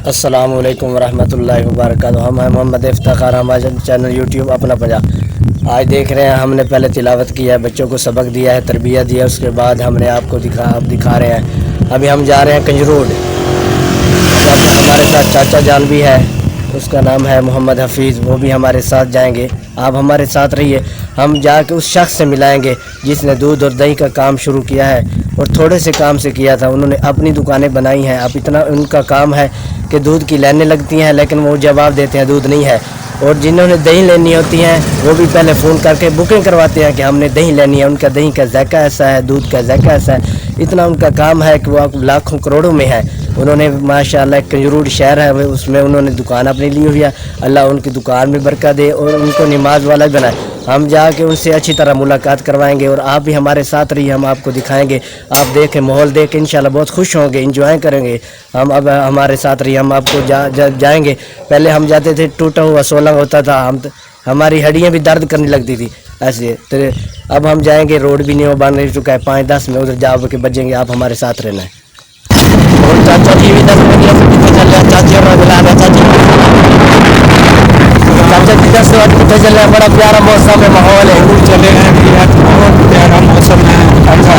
अस्सलामुअलैकुम वरहमतुल्लाहि वबरकातुहू। हम हैं मोहम्मद इफ्तिखार, हमारा चैनल यूट्यूब अपना पंजाब। आज देख रहे हैं, हमने पहले तिलावत किया है, बच्चों को सबक दिया है, तरबियत दिया, उसके बाद हमने आपको दिखा रहे हैं। अभी हम जा रहे हैं कंजरोड। हमारे साथ चाचा जान भी है, उसका नाम है मोहम्मद हफीज़, वो भी हमारे साथ जाएंगे। आप हमारे साथ रहिए, हम जाके उस शख्स से मिलाएंगे जिसने दूध और दही का काम शुरू किया है और थोड़े से काम से किया था। उन्होंने अपनी दुकानें बनाई हैं, अब इतना उनका काम है कि दूध की लाइनें लगती हैं, लेकिन वो जवाब देते हैं दूध नहीं है। और जिन्होंने दही लेनी होती हैं वो भी पहले फ़ोन करके बुकिंग करवाते हैं कि हमने दही लेनी है। उनका दही का ज़ायका ऐसा है, दूध का ज़ायका ऐसा है, इतना उनका काम है कि वो लाखों करोड़ों में है। उन्होंने माशाल्लाह कंजरूड शहर है, उसमें उन्होंने दुकान अपनी ली हुई है। अल्लाह उनकी दुकान में बरकत दे और उनको नमाज वाला बनाए। हम जाके उनसे अच्छी तरह मुलाकात करवाएंगे और आप भी हमारे साथ रहिए, हम आपको दिखाएंगे। आप देखें, माहौल देख के इंशाल्लाह बहुत खुश होंगे, इंजॉय करेंगे। हम अब हमारे साथ रहिए, हम आपको जाएंगे। पहले हम जाते थे, टूटा हुआ सोलंग होता था, हमारी हड्डियाँ भी दर्द करने लगती थी ऐसे। तो अब हम जाएंगे, रोड भी नहीं बन चुका है, 5-10 में उधर जाओ के बजेंगे। आप हमारे साथ रहना है। और चाचा जी भी 10 मिनट कितने चल रहे हैं, चाची और बुला रहे चाचा जी 10 मिनट कितने चल रहे हैं। बड़ा प्यारा मौसम है, माहौल है, चले हैं, बहुत प्यारा मौसम है। अच्छा,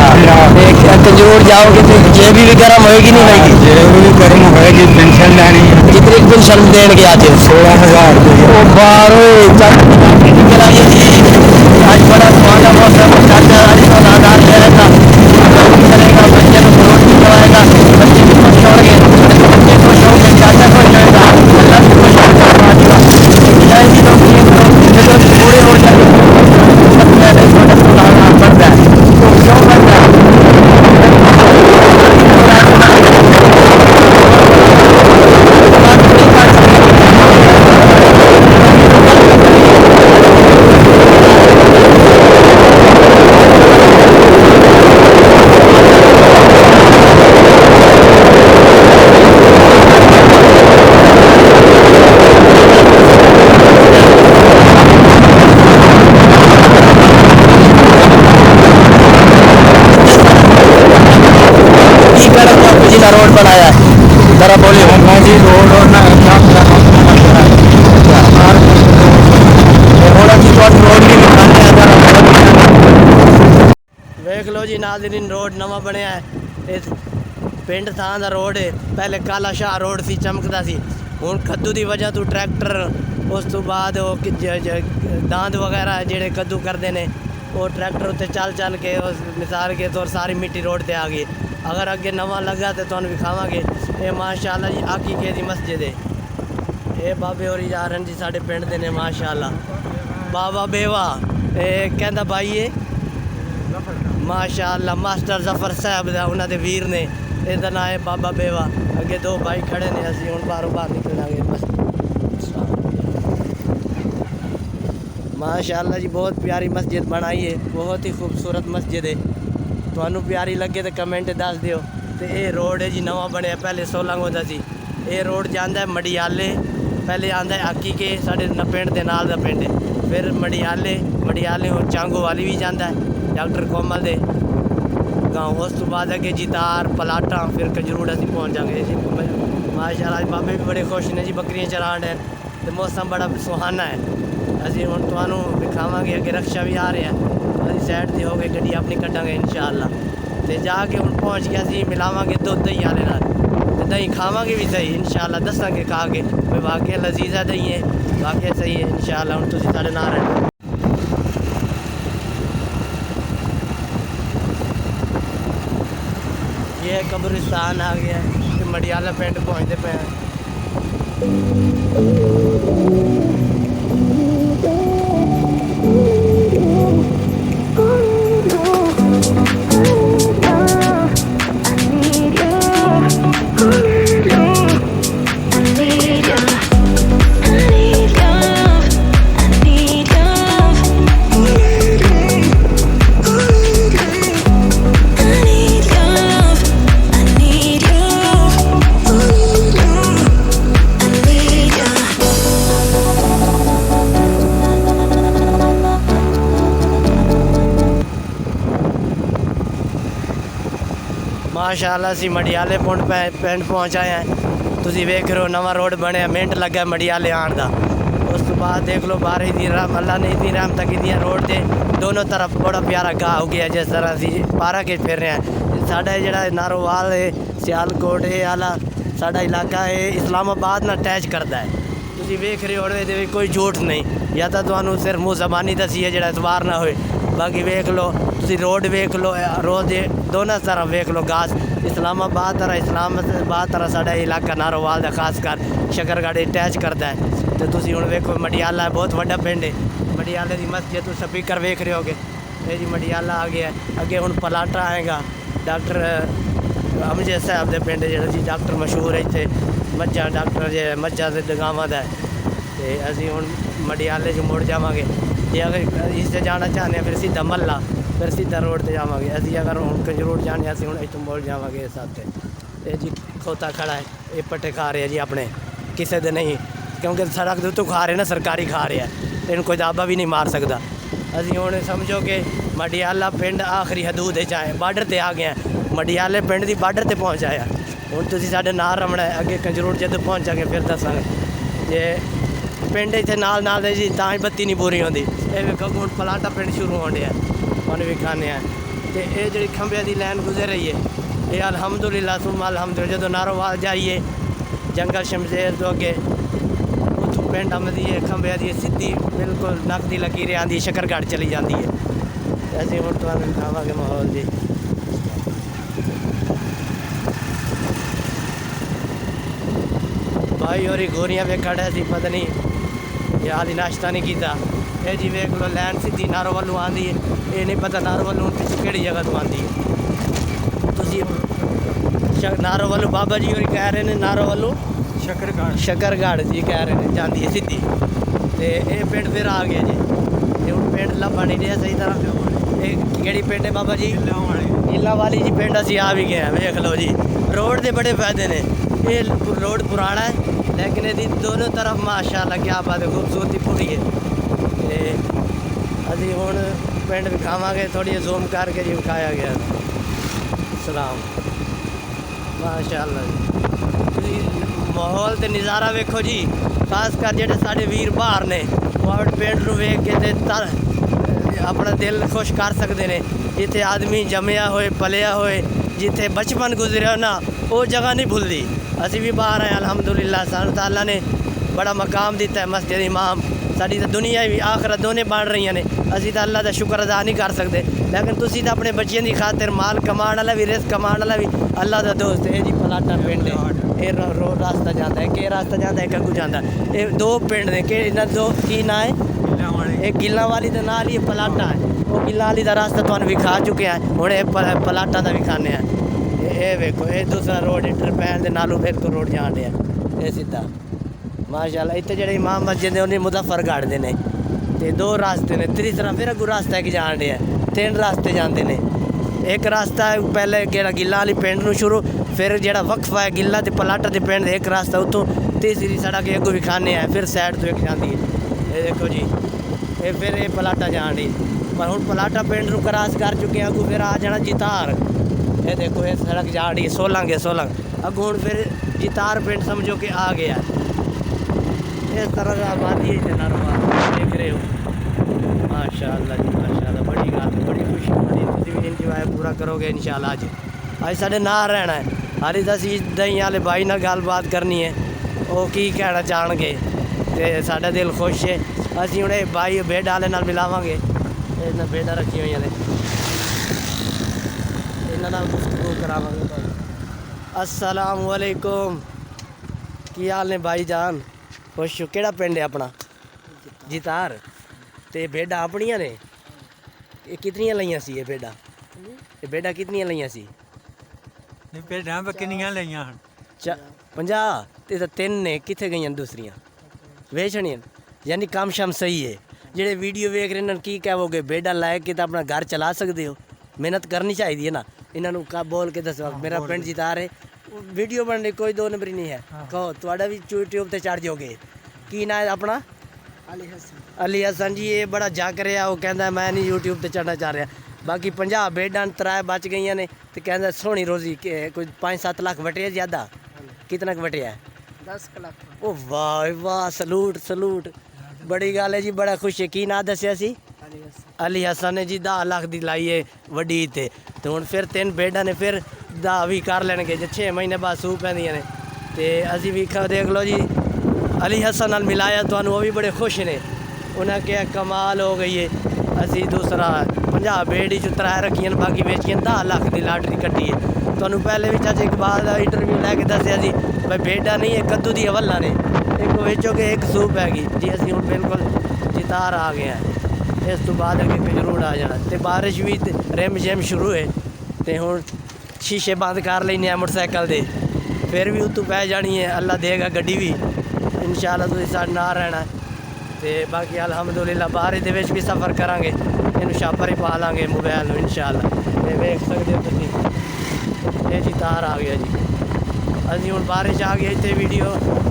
जरूर जाओगे तो जेबी भी गर्म होएगी नहीं होएगी? जेबी भी गर्म होएगी। पेंशन लेनी है। कितनी पेंशन देंगे आज? 16,000 रुपये। आज बड़ा सुहाना मौसम, चाचा आज आधार रहेगा, करेगा, बच्चे को रोटी खिलाएगा, बच्चे भी खुश होंगे, बच्चे खुश होंगे, चाचा खुश होगा, अल्लाह भी खुश होगा। पूरे हो जाए बढ़ जाए तो क्यों बढ़ जाए? रोड बनाया है, जरा बोलिए। जी रोड और ना रोड भी देख लो जी नाज़रीन, रोड नवा बनया है। इस पिंड थां दा रोड है, पहले काला शाह रोड सी, चमकदा सी। हुण कद्दू की वजह तो ट्रैक्टर, उस तो बाद दांद वगैरह जेड़े कद्दू करते हैं, वो ट्रैक्टर उत्ते चल के उस मिसाल के तौर सारी मिट्टी रोड ते आ गई। अगर अगे नवा लगा तो तुहानू विखावांगे। ये माशाल्लाह जी आकीके दी मस्जिद है। ये बाबे होरी जा रहे जी, साढ़े पिंड दे ने माशाल्लाह। बाबा बेवा कहंदा भाई है माशाल्लाह, मास्टर जफर साहब दा उन्हां दे वीर ने, इहदा नाम है बाबा बेवा। अगे 2 भाई खड़े ने, असीं हुण बाहरों बाहर निकलांगे। माशाल्लाह जी बहुत प्यारी मस्जिद बनाई है, बहुत ही खूबसूरत मस्जिद है। तुहानू प्यारी लगे तो कमेंट दस दियो। तो ये रोड है जी नवा बनया, पहले सोलंग होता सी। ये रोड जाता है मडियाले, पहले आता है आकी के साढ़े पिंड के नाल दा पिंड है, फिर मडियाले और चांगो वाली भी जाता है डॉक्टर कोमल दे गाँव। उस तो बाद अगे जितार पलाटा, फिर कंजरूड असीं पहुँच जाएंगे। माशाल्लाह बाबे भी बड़े खुश ने जी, बकरियाँ चरान हैं तो मौसम बड़ा सुहाना है। असीं हुण तुहानू दिखावांगे, अगे रक्षा भी आ रहे हैं, असीं साइड से हो गए गड्डी अपनी कटांगे इंशाअल्लाह। तो जाके हुण पहुँच के असीं मिलावांगे दुध दही आले नाल, तो दही खावांगे भी सही इंशाअल्लाह, दसांगे खा के भाई वाकई लजीजा दही है, वाकई सही है इंशाअल्लाह। हुण तुसीं साडे नाल रहना। ये कब्रिस्तान आ गया है, मडियाला पिंड पहुँचते पे हैं। माशाल्लाह सी मडियाले पिंड पहुँच आए हैं। ਤੁਸੀਂ ਵੇਖ ਰਹੇ ਹੋ ਨਵਾਂ ਰੋਡ ਬਣਿਆ, ਮਿੰਟ ਲੱਗਾ ਮੜਿਆਲੇ ਆਉਣ ਦਾ। ਉਸ ਤੋਂ ਬਾਅਦ ਦੇਖ ਲਓ ਬਾਰਿਸ਼ ਦੀ ਰਹਿਮਤ, ਅੱਲਾ ਨੇ इतनी रहमत की रोड के दोनों तरफ बड़ा प्यारा घाह हो गया। जिस तरह ਅਸੀਂ ਪਾਰਾ ਕੇ ਫਿਰ ਰਹੇ ਹਾਂ। ਸਾਡਾ ਜਿਹੜਾ ਨਾਰੋਵਾਲ ਹੈ, ਸਿਆਲਕੋਟ ਇਹ ਵਾਲਾ ਸਾਡਾ ਇਲਾਕਾ ਹੈ, ਇਸਲਾਮਾਬਾਦ ਨਾਲ ਅਟੈਚ ਕਰਦਾ ਹੈ। ਤੁਸੀਂ ਵੇਖ ਰਹੇ ਹੋ ਇਹਦੇ ਵਿੱਚ ਕੋਈ ਝੂਠ ਨਹੀਂ, ਜਾਂ ਤਾਂ ਤੁਹਾਨੂੰ ਸਿਰਫ ਮੂੰਹ ਜ਼ਬਾਨੀ ਦੱਸੀ ਹੈ ਜਿਹੜਾ ਇਤਬਾਰ ਨਾ ਹੋਏ। ਬਾਕੀ ਵੇਖ ਲਓ ਤੁਸੀਂ ਰੋਡ ਵੇਖ ਲਓ, ਰੋਡ ਦੇ ਦੋਨੋਂ ਤਰਫ ਵੇਖ ਲਓ ਗਾਸ। ਇਸਲਾਮਾਬਾਦ ਤਰ੍ਹਾਂ ਸਾਡਾ ਇਲਾਕਾ ਨਾਰੋਵਾਲ ਦਾ ਖਾਸ ਕਰ ਸ਼ਕਰਗੜ੍ਹ ਅਟੈਚ ਕਰਦਾ ਹੈ। ਤੇ ਤੁਸੀਂ ਹੁਣ ਵੇਖੋ ਮੜਿਆਲਾ ਬਹੁਤ ਵੱਡਾ ਪਿੰਡ ਹੈ। ਮੜਿਆਲੇ ਦੀ ਮਸਜਿਦ ਤੁਸੀਂ ਸਪੀਕਰ ਵੇਖ ਰਹੇ ਹੋਗੇ, ਇਹ ਜੀ ਮੜਿਆਲਾ ਆ ਗਿਆ। ਅੱਗੇ ਹੁਣ ਪਲਾਟਾ ਆਏਗਾ, ਡਾਕਟਰ ਅਮਜਦ ਸਾਹਿਬ ਦੇ ਪਿੰਡ ਜਿਹੜਾ ਜੀ ਡਾਕਟਰ ਮਸ਼ਹੂਰ ਹੈ ਇੱਥੇ ਮੱਝਾਂ ਡਾਕਟਰ ਜੇ ਮੱਝਾਂ ਦੇ ਗਾਵਾਂ ਦਾ। ਤੇ ਅਸੀਂ ਹੁਣ ਮੜਿਆਲੇ 'ਚ ਮੁੜ ਜਾਵਾਂਗੇ। ਜੇ ਅਗਰ ਇਸ 'ਤੇ ਜਾਣਾ ਚਾਹੁੰਦੇ ਹਾਂ ਫਿਰ ਸਿੱਧਾ ਮੱਲਾ, ਫਿਰ ਸਿੱਧਾ ਰੋਡ 'ਤੇ ਜਾਵਾਂਗੇ। ਅਸੀਂ ਅਗਰ ਹੁਣ ਕੰਜਰੋੜ ਜਾਣੇ ਅਸੀਂ ਹੁਣ ਇੱਥੋਂ ਮੁੜ ਜਾਵਾਂਗੇ ਇਸ ਸਾਥ 'ਤੇ। ਇਹ ਜੀ ਖੋਤਾ ਖੜਾ ਹੈ, ਇਹ ਪੱਟੇ ਖਾ ਰਹੇ ਜੀ ਆਪਣੇ, ਕਿਸੇ ਦੇ ਨਹੀਂ, ਕਿਉਂਕਿ ਸੜਕ ਦੇ ਉੱਤੋਂ ਖਾ ਰਹੇ ਨਾ, ਸਰਕਾਰੀ ਖਾ ਰਿਹਾ, ਇਹਨੂੰ ਕੋਈ ਦਾਬਾ ਵੀ ਨਹੀਂ ਮਾਰ ਸਕਦਾ। ਅਸੀਂ ਹੁਣ ਸਮਝੋ ਕਿ ਮੜਿਆਲਾ ਪਿੰਡ ਆਖਰੀ ਹਦੂਦ 'ਚ ਆਏ, ਬਾਰਡਰ 'ਤੇ ਆ ਗਏ। ਮੜਿਆਲੇ ਪਿੰਡ ਦੀ ਬਾਰਡਰ 'ਤੇ ਪਹੁੰਚ ਆਇਆ। ਹੁਣ ਤੁਸੀਂ ਸਾਡੇ ਨਾਲ ਰਮਣਾ ਹੈ, ਅੱਗੇ ਕੰਜਰੋੜ ਜਦੋਂ ਪਹੁੰਚਾਂਗੇ ਫਿਰ ਦੱਸਾਂਗੇ। ਜੇ ਪਿੰਡ ਇੱਥੇ ਨਾਲ ਦੇ ਜੀ ਤਾਂ ਹੀ ਬੱਤੀ ਨਹੀਂ ਪੂਰੀ ਹੁੰਦੀ। ਇਹ ਵੇਖੋ ਹੁਣ ਪਲਾਟਾ ਪਿੰਡ ਸ਼ੁਰੂ ਹੋਣ ਡਿਆ, ਉਹਨੂੰ ਵੀ ਖਾਣੇ ਆ। ਅਤੇ ਇਹ ਜਿਹੜੀ ਖੰਭਿਆਂ ਦੀ ਲਾਈਨ ਗੁਜ਼ਰ ਰਹੀ ਹੈ, ਇਹ ਅਲਹਮਦੁਲਿਲਾ ਸੁਮਾ ਅਲਹਮਦੁਲਿਲਾ। ਜਦੋਂ ਨਾਰੋਵਾਲ ਜਾਈਏ ਜੰਗਲ ਸ਼ਮਸ਼ੇਰ ਤੋਂ ਅੱਗੇ ਉੱਥੋਂ ਪਿੰਡ ਆਉਂਦੀ ਹੈ, ਖੰਭਿਆਂ ਦੀ ਸਿੱਧੀ ਬਿਲਕੁਲ ਨਕਦੀ ਲਕੀਰ ਆਉਂਦੀ, ਸ਼ਕਰਗੜ੍ਹ ਚਲੀ ਜਾਂਦੀ ਹੈ। ਅਤੇ ਅਸੀਂ ਹੁਣ ਤੁਹਾਨੂੰ ਦਿਖਾਵਾਂਗੇ ਮਾਹੌਲ ਜੀ। भाई और गोरियां पे खड़े सी, पता नहीं ये हाली नाश्ता नहीं किया। ये जी वेख लो लैन सीधी नारो वालों आँदी है, ये नहीं पता नारो वालों पिछले केड़ी जगह तो आँदी है। तुसी नारो वालों बाबा जी और कह रहे हैं नारो वालों शक्करगढ़ जी कह रहे हैं जाती है सीधी। तो ये पिंड फिर आ गया जी, तो हूँ पिंड लभा नहीं रहा सही तरह। ये केड़ी पिंड है बाबा जी? इला वाली जी पिंड असी आ भी गए हैं। वेख लो जी रोड के बड़े फायदे ने। ये रोड पुराना है लेकिन यदि दोनों तरफ माशाल्लाह क्या बात है, खूबसूरती पूरी है। तो अभी हुण पिंड विखावांगे, थोड़ी जूम करके जी विखाया गया। सलाम माशाल्लाह जी, माहौल तो नज़ारा वेखो जी। खास कर जेडे साडे वीर बाहर ने वो पिंड नूं वेख के ते अपना दिल खुश कर सकते हैं। जिथे आदमी जमया होए पलिया होए, जिथे बचपन गुजरिया ना, वो जगह नहीं भुलती। असी भी बाहर आए अल्हम्दुलिल्लाह, सानू तां अल्लाह ने बड़ा मकाम दिता है। मस्जिद इमाम साडी तो दुनिया भी आखिरत दोने बन रही ने। असी तो अल्लाह का शुक्र अदा नहीं कर सकते, लेकिन तुसी तो अपने बच्चों की खातिर माल कमाने वाला भी, रिस्क कमाने वाला भी अल्लाह का दोस्त है जी। पलाटा पिंड है, ये रोड रास्ता जाता है, के रास्ता जाता है, कगू जाता है। ये दो पिंड ने के इन्हां दो की ना है, एक गिल्ला वाली के नाल ही पलाटा है। वो गिल्ला वाली का रास्ता तुहानू विखा चुके हैं, हुण ये पलाटा का विखाने हैं। ये वेखो ये दूसरा रोड इंटर पैन के नालों फिर तो रोड जान रहा ये सीधा माशाल्लाह। इतने जो इमाम मस्जिद ने उन्हें मुजफ्फरगढ़ दे ने, ते दो रास्ते ने, तीसरा फिर अगू रास्ता है कि जान रहा, तीन रास्ते जाते हैं। एक रास्ता है पहले जो गिल्ला वाली पिंड नूं शुरू, फिर जो वक्फा है गिल्ला ते पलाटा के पिंड, एक रास्ता उतों, तीसरी सड़क अगू विखाने है, फिर साइड तो एक जाती है। ये देखो जी ये फिर ये पलाटा जान रही, पर हुण पलाटा पिंड नूं क्रॉस कर चुके हैं। अगू फिर आ जाना जितार। ये देखो ये सड़क जा रही है सोलंग अगू हुण फिर जितार पिंड समझो कि आ गया। इस तरह का आबादी है नारोवाल, देख रहे हो माशाल्लाह जी माशाल्लाह। बड़ी गल, बड़ी खुशी होनी, तुसीं भी इंजॉय पूरा करोगे इंशाल्लाह। अज साडे नाल रहना है, हाली तो असीं दही वाले भाई नाल गलबात करनी है, वो की कहना चाहणगे ते साडा दिल खुश है। असीं हुण भाई बेड वाले नाल मिलावांगे, इन्हां बेडां रखी होईयां ने, इन्हां नाल गुफ्तगू करावांगे। अस्सलाम वालेकुम, की हाल ने भाई जान? खुश हो? केड़ा पिंड है अपना? जितार। ते बेडां अपनियां ने? ये कितनियां लईयां सी? ये बेडां कितनियां लईयां सी? भेडां किन्नियां लईयां हन? 50। ते 3 ने, कित्थे गईयां दूसरियां? वेचणियां? यानी काम शाम सही है। जेडे वीडियो वेख रहे हैं की कहोगे, बेडां लै के तो अपना घर चला सकते हो, मेहनत करनी चाहिए है ना। इन्हों का बोल के दसो मेरा पिंड जितार है, वीडियो बनने कोई दो नंबरी नहीं है। कहो थोड़ा भी यूट्यूब पर चढ़ जाओगे। की ना है अपना? अली हसन जी। ये बड़ा जग रहा, वो कहता मैं नहीं यूट्यूब पर चढ़ना चाह रहा। बाकी 50 बेडां 3 बच गई ने, तो कहता सोहनी रोजी कोई 5-7 लाख वटिया ज़्यादा, कितना वटिया है? 10 ਲੱਖ ओ वाह वाह सलूट सलूट बड़ी गल है जी बड़ा खुश है की ना दसिया सी अली हसन ने जी 10 लाख दी लाई है वड्डी ते हुण फिर 3 बेडां ने फिर 10 भी कर लेणगे जे 6 महीने बाद सूह पैंदियां ने ते असीं भी देख लो जी अली हसन नाल मिलाया तुहानूं वो भी बड़े खुश ने उन्हें क्या कमाल हो गई है असी दूसरा 50 बेड ही 3 रखियां बाकी बेचियां 10 लाख की लाटरी कट्टी है तुहानूं पहले भी चाचा इकबाल का इंटरव्यू लैके दसिया जी भाई बेडा नहीं है कद्दू दी हवल्ला ने एक बेचो के एक सूप हैगी जी असी हुण बिल्कुल जितार आ गए हैं इस तो बाद अगे जरूर आ जाना तो बारिश भी रिम जिम शुरू है तो हुण शीशे बंद कर लेने मोटरसाइकिल दे फिर भी उत्तों पै जानी है अल्लाह देगा गड्डी भी इंशाअल्लाह तुसीं साडे नाल रहना ते बाकी अलहमदुलिल्लाह बारिश दे विच भी सफ़र करांगे इनू छापर ही पा लांगे मोबाइल में इंशाअल्लाह ते वेख सकदे हो तुसीं ये जी तार आ गया जी असीं हुण बारिश आ गई इत्थे वीडियो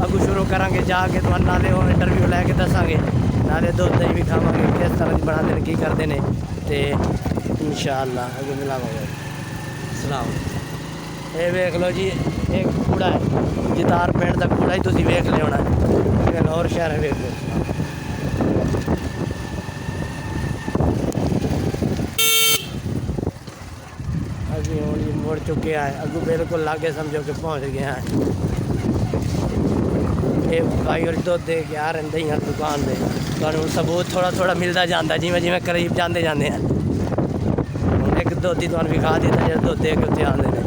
अगू शुरू करांगे जाके तुहानूं नाले हुण इंटरव्यू लैके दसांगे नाले दुध दही भी खावांगे किस तरह बनाते हैं की करते हैं ते इंशाअल्लाह अगू मिलावांगे सलाम ये वेख लो जी एक कूड़ा है जितार पिंड का कूड़ा ही तुसीं वेख लिया होना लाहौर शहर वेख लो अभी हुण जी मुड़ चुके हैं अगू बिल्कुल लागे समझो कि पहुँच गए हैं ये भाई और दुध दे के आ रहे दही दुकान से तुहानूं सबूत थोड़ा थोड़ा मिलता जाता जिमें जिमें करीब जाते जाते हैं हुण एक दुध ही तुहानूं विखा दिता जो दुध दे के उत्थे आते हैं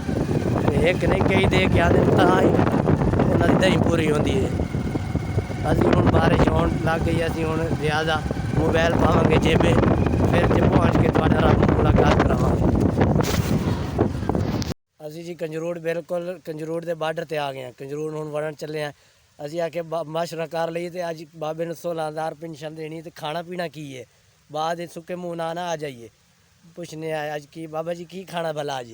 एक नहीं कई दे के आते तां ही उन्हां दी दही पूरी होंदी है असीं हुण बारिश होण लग गई असीं हुण ज़्यादा मोबाइल पावांगे जेबे फिर जे पहुँच के तुहाडे नाल मुलाकात करावांगे असीं जी कंजरूड़ बिल्कुल कंजरूड़ के बार्डर ते आ गए हैं कंजरूड़ हुण वड़न चले हैं असीं आके माशरा कर लईए तो अज बाबे ने 16,000 पेंशन देनी तो खाना पीना की है बाद सुके मुँह ना आ जाइए पुछने आए अज की बाबा जी की खाना भला अज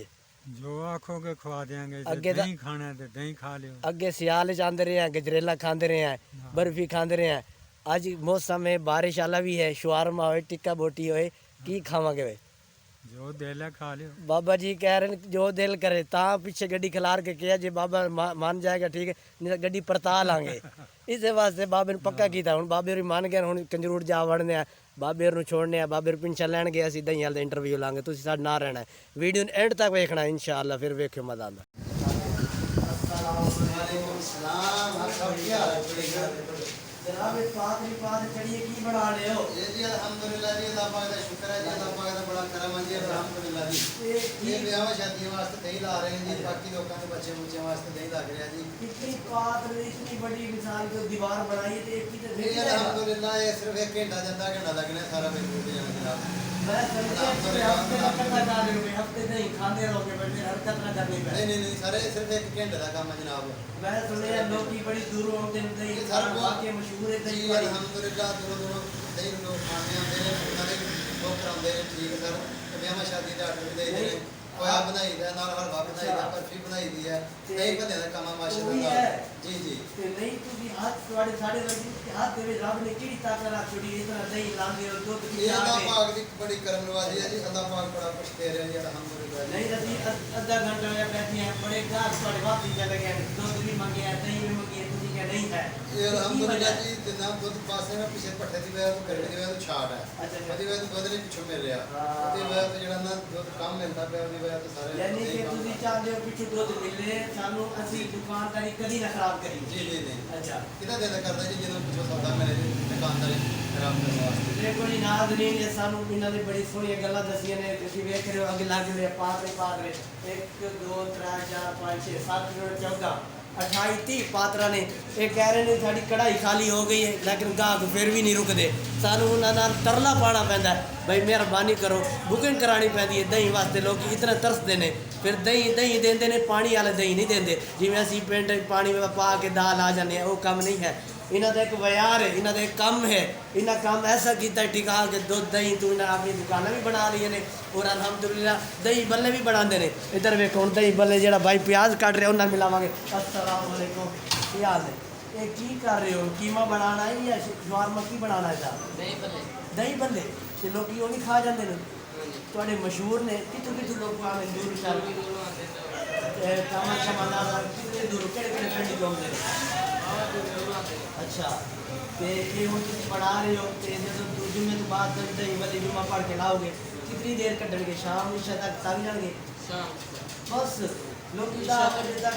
जो आखोगे खवा देंगे अगे दही खाना है तो दही खा लियो अगे सियाल च आंदे रहे हैं गजरेला खाते रहे हैं बर्फी खाते रहे हैं अज मौसम है बारिश वाला भी है शवारमा हो टिक्का बोटी हो की खावांगे भाई जो दिल है खा लियो बाबा जी कह रहे हैं जो दिल करे ता पीछे गड्डी खिलार के किया जे बाबा मान जाएगा ठीक है नहीं तो गड्डी पड़ता लांगे इस वास्ते बाबे ने पक्का किया हूँ बाबे होरी मान गए हूँ कंजरूड़ जा वड़ने बाबे होर छोड़ने बाबे होर पिंछा लैन गए असीं दही वाले इंटरव्यू लांगे तुसीं साडे नाल रहना है वीडियो एंड तक वेखना इंशाअल्लाह फिर वेखियो मजा आंदा जनाब चढ़िए की बना रहे हो ये जी अल्हम्दुलिल्लाह जी अल्लाह पाक का शुक्र है जी अल्लाह पाक का बड़ा करम है जी अल्हम्दुलिल्लाह जी ये ब्याह शादी वास्ते दही ला रहे हैं जी बाकी लोगों के बच्चे बुच्चे वास्ते दही लग रहा जी इतनी पात्र इतनी बड़ी मिसाल जो दीवार बनाई है एक ही ये अल्हम्दुलिल्लाह ये सिर्फ एक घंटा जंदा घंटा लगना है सारा बिल टूट जाना जनाब मैं हफ्ते नहीं खाते रहोगे बच्चे हरकत ना करनी पड़े नहीं सारे सिर्फ एक घंटे का काम है जनाब मैं सुने लोग की बड़ी दूर होते हैं ये सारा बाकी मशहूर है जी अल्हम्दुलिल्लाह दूरों दही लोग खाने आते हैं उन्होंने लोग कराते हैं ठीक है सर ब्याह शादी का आर्डर दे रहे हैं कोई बनाई दा नाल हलवा बनाई दा बर्फी बनाई दी है दही बने दा काम माशाअल्लाह जी जी ते नहीं तुसी हाथ ਤੁਹਾਡੇ ਸਾਡੇ ਵਰਗੀ हाथ ਦੇ ਵਿੱਚ ਰੱਬ ਨੇ ਕਿਹੜੀ ਤਾਕਤ ਰੱਖ ਛੁੜੀ ਇਸ ਤਰ੍ਹਾਂ ਦਹੀਂ ਲਾਉਂਦੇ ਹੋ ਦੁੱਧ ਵੀ ये अल्लाह पाक की बड़ी करम नवाजी है जी अल्लाह पाक बड़ा कुछ दे रहे हैं जी अल्हम्दुलिल्लाह नहीं ਅਸੀਂ ਅੱਧਾ ਘੰਟਾ ਹੋਇਆ ਬੈਠੇ हैं बड़े गाहक ਤੁਹਾਡੇ ਵਾਪਸ चले गए ਦੁੱਧ भी ਮੰਗਿਆ ਦਹੀਂ भी ਮੰਗੀ ਤੁਸੀਂ ਕਿਹਾ नहीं है ये अल्हम्दुलिल्लाह जी जिन्ना दुध पासे में पीछे पट्टे दी वजह तो करने दी वजह तो छाट है अच्छा ਉਹਦੀ ਵਜ੍ਹਾ ਤੋਂ ਦੁੱਧ ਨਹੀਂ ਪਿੱਛੋਂ ਮਿਲ ਰਿਹਾ ਉਹਦੀ ਵਜ੍ਹਾ ਤੋਂ ਜਿਹੜਾ ਨਾ ਦੁੱਧ ਕਮ ਮਿਲਦਾ ਪਿਆ ਉਹਦੀ ਵਜ੍ਹਾ ਤੋਂ ਸਾਰੇ यानी कि ਤੁਸੀਂ ਚਾਹੁੰਦੇ ਹੋ ਪਿੱਛੋਂ ਦੁੱਧ ਮਿਲੇ ਸਾਨੂੰ ਅਸੀਂ ਦੁਕਾਨਦਾਰੀ ਕਦੀ ਨਾ ਖਰਾਬ ਕਰੀਏ ਜੀ ਜੀ ਨਹੀਂ ਅੱਛਾ ਕਿਹਦਾ ਦਿਲ ਕਰਦਾ ਜੀ ਜਦੋਂ ਪਿੱਛੋਂ ਸੌਦਾ ਮਿਲੇ ਜੀ ਦੁਕਾਨਦਾਰੀ ਖਰਾਬ ਕਰਨ ਵਾਸਤੇ ਦੇਖੋ ਜੀ ਨਾਜ਼ਰੀਨ ਇਹ ਸਾਨੂੰ ਇਹਨਾਂ ਨੇ ਬੜੀ ਸੋਹਣੀਆਂ ਗੱਲਾਂ ਦੱਸੀਆਂ ਨੇ ਤੁਸੀਂ ਵੇਖ ਰਹੇ ਹੋ ਅੱਗੇ ਲੱਗ ਰਹੇ ਪਾਤਰੇ 1 2 3 4 5 6 7 14 28 30 ਪਾਤਰਾ ਨੇ ਇਹ ਕਹਿ ਰਹੇ ਨੇ ਸਾਡੀ ਕੜਾਈ ਖਾਲੀ ਹੋ ਗਈ ਹੈ ਲੇਕਿਨ ਗਾਹਕ ਫਿਰ ਵੀ ਨਹੀਂ ਰੁਕਦੇ ਸਾਨੂੰ ਉਹਨਾਂ ਨਾਲ ਤਰਲਾ ਪਾਣਾ ਪੈਂਦਾ ਭਾਈ ਮਿਹਰਬਾਨੀ ਕਰੋ ਬੁਕਿੰਗ ਕਰਾਣੀ ਪੈਂਦੀ ਹੈ ਦਹੀਂ ਵਾਸਤੇ ਲੋਕ ਇਤਨੇ ਤਰਸਦੇ ਨੇ ਫਿਰ ਦਹੀਂ ਦਿੰਦੇ ਨੇ ਪਾਣੀ ਵਾਲਾ ਦਹੀਂ ਨਹੀਂ ਦਿੰਦੇ ਜਿਵੇਂ ਅਸੀਂ ਪਿੰਡ ਪਾਣੀ ਪਾ ਕੇ ਦਾਲ ਆ ਜਾਂਦੇ ਆ ਉਹ ਕੰਮ ਨਹੀਂ ਹੈ इन्हों का एक व्यार है इन्हों का एक कम है इन्हें काम ऐसा किया टिका के दुध दही तू इन्हें अपनी दुकाना भी बना ली ने और अल्हम्दुलिल्लाह दही बल्ले भी बनाते हैं इधर वेखो हम दही बल्ले जो भाई प्याज कट रहे उन्हें मिलावे अस्सलाम वालेकुम क्या हाल है ये की कर रहे हो कीमा बनाना है या शवारमा की बनाना है दही बल्ले तो लोग वो नहीं खा जाते हैं थोड़े मशहूर ने कितों लोग आते दूर दूर अच्छा ते ये हुण तुसीं पढ़ा रहे हो ते जदों जुम्मे तो बाद दही वाली जुम्मा पढ़ के लाओगे कितनी देर कड्ढणगे शाम इशा तक तक जाणगे बस लोग बजे तक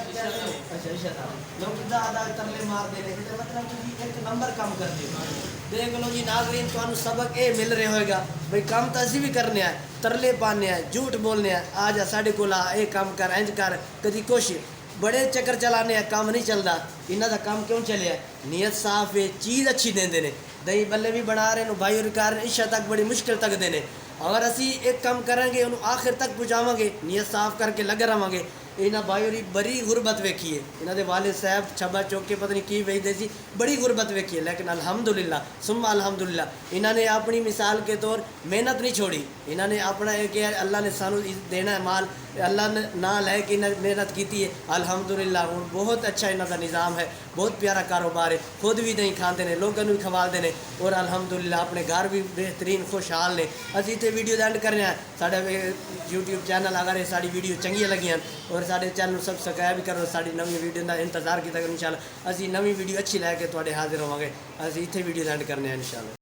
अच्छा इशा तक लोग आधा तरले मारते हैं तो मतलब तुसीं एक नंबर काम करते हो देख लो जी नाज़रीन तुहानू सबक ये मिल रहा होगा भाई काम तो असीं भी करने हैं तरले पाने हैं झूठ बोलने हैं आ जा साढ़े कोल आ ये काम कर इंज कर कदी कुछ बड़े चक्कर चलाने हैं काम नहीं चलता इन्हों का काम क्यों चलिया नीयत साफ है चीज़ अच्छी देंदे ने दही बल्ले भी बना रहे हैं भाई और कार इशा तक बड़ी मुश्किल तक देने अगर असी एक काम करेंगे उन्होंने आखिर तक पहुँचावे नीयत साफ करके लगे रहेंगे इन्होंने भाई और बड़ी गुरबत वेखी है इन्होंने वालिद साहब छब्बा चौके पता नहीं की वेचते सी बड़ी गुरबत वेखी है लेकिन अल्हम्दुलिल्लाह सुम्मा अल्हम्दुलिल्लाह इन्होंने अपनी मिसाल के तौर मेहनत नहीं छोड़ी इन्होंने अपना एक अल्लाह ने सानू देना है माल अल्लाह ने ना लैके इन्हें मेहनत की है अल्हम्दुलिल्लाह हुण बहुत अच्छा इन्हों का निज़ाम है बहुत प्यारा कारोबार है खुद भी नहीं खाते हैं लोगों भी खवाते हैं और अल्हम्दुलिल्लाह अपने घर भी बेहतरीन खुशहाल ने असीं इत्थे वीडियो एंड करने हैं साडा यूट्यूब चैनल अगर ये साडी वीडियो चंगियां लगियां और साडे चैनल सब्सक्राइब करो साडी नवी वीडियो का इंतजार किया करो इंशाल्लाह असीं नवी वीडियो अच्छी लैके तुहाडे हाजिर होवांगे असीं इत्थे वीडियो एंड करने हैं इंशाल्लाह।